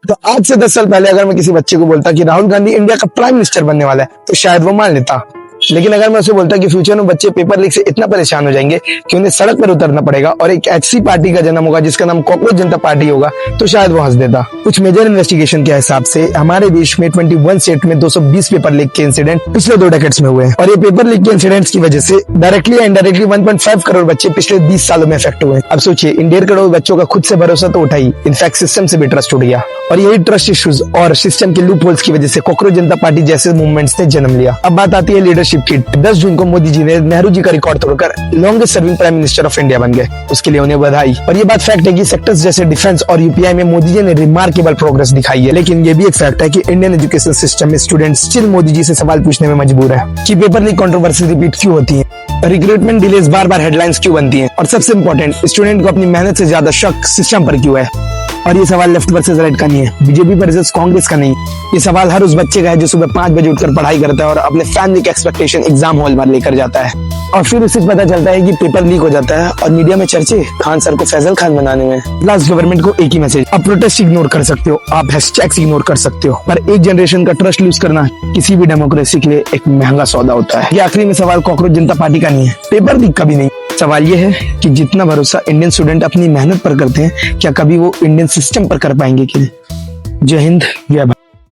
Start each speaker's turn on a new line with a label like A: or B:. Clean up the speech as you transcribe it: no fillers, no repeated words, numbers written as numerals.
A: तो आज से 10 साल पहले अगर मैं किसी बच्चे को बोलता कि राहुल गांधी इंडिया का प्राइम मिनिस्टर बनने वाला है तो शायद वो मान लेता। लेकिन अगर मैं उसे बोलता कि फ्यूचर में बच्चे पेपर लीक से इतना परेशान हो जाएंगे कि उन्हें सड़क पर उतरना पड़ेगा और एक ऐसी पार्टी का जन्म होगा जिसका नाम कॉकरोच जनता पार्टी होगा, तो शायद वो हंस देता। कुछ मेजर इन्वेस्टिगेशन के हिसाब से हमारे देश में 21 स्टेट में 220 पेपर लीक के इंसिडेंट पिछले 2 डेकेड्स में हुए हैं और ये पेपर लीक के इंसिडेंट्स की वजह से डायरेक्टली या इनडायरेक्टली 1.5 करोड़ बच्चे पिछले 20 सालों में इफेक्ट हुए। अब सोचिए, 1.5 करोड़ बच्चों का खुद से भरोसा तो उठा ही, इनफैक्ट सिस्टम से भी ट्रस्ट उठ गया और यही ट्रस्ट इश्यूज और सिस्टम के लूप होल्स की वजह से कॉकरोच जनता पार्टी जैसे मूवमेंट्स ने जन्म लिया। अब बात आती है लीडरशिप की। 10 जून को मोदी जी ने नेहरू जी का रिकॉर्ड तोड़कर longest serving prime minister of India बन गए। उसके लिए उन्हें बधाई। और ये बात फैक्ट है कि सेक्टर्स जैसे डिफेंस और यूपीआई में मोदी जी ने रिमार्केबल प्रोग्रेस दिखाई है। लेकिन ये भी एक फैक्ट है कि इंडियन एजुकेशन सिस्टम में स्टूडेंट्स स्टिल मोदी जी से सवाल पूछने में मजबूर है कि पेपर लीक कंट्रोवर्सी रिपीट क्यों होती है, रिक्रूटमेंट डिलेज बार बार हेडलाइंस क्यों बनती हैं, और सबसे इंपॉर्टेंट, स्टूडेंट को अपनी मेहनत से ज्यादा शक सिस्टम पर क्यों है। और ये सवाल लेफ्ट वर्सेस राइट का नहीं है, बीजेपी वर्सेस कांग्रेस का नहीं। ये सवाल हर उस बच्चे का है जो सुबह 5 बजे उठकर पढ़ाई करता है और अपने फैमिली के एक्सपेक्टेशन एग्जाम हॉल में लेकर जाता है और फिर उससे पता चलता है कि पेपर लीक हो जाता है और मीडिया में चर्चे खान सर को फैजल खान बनाने में। प्लस गवर्नमेंट को एक ही मैसेज, आप प्रोटेस्ट इग्नोर कर सकते हो, आप हैशटैग्स इग्नोर कर सकते हो, पर एक जनरेशन का ट्रस्ट लूज करना किसी भी डेमोक्रेसी के लिए एक महंगा सौदा होता है। ये आखिरी में सवाल कॉकरोच जनता पार्टी का नहीं है, पेपर लीक का भी नहीं। सवाल ये है कि जितना भरोसा इंडियन स्टूडेंट अपनी मेहनत पर करते हैं, क्या कभी वो इंडियन सिस्टम पर कर पाएंगे कि नहीं। जय हिंद, जय भारत।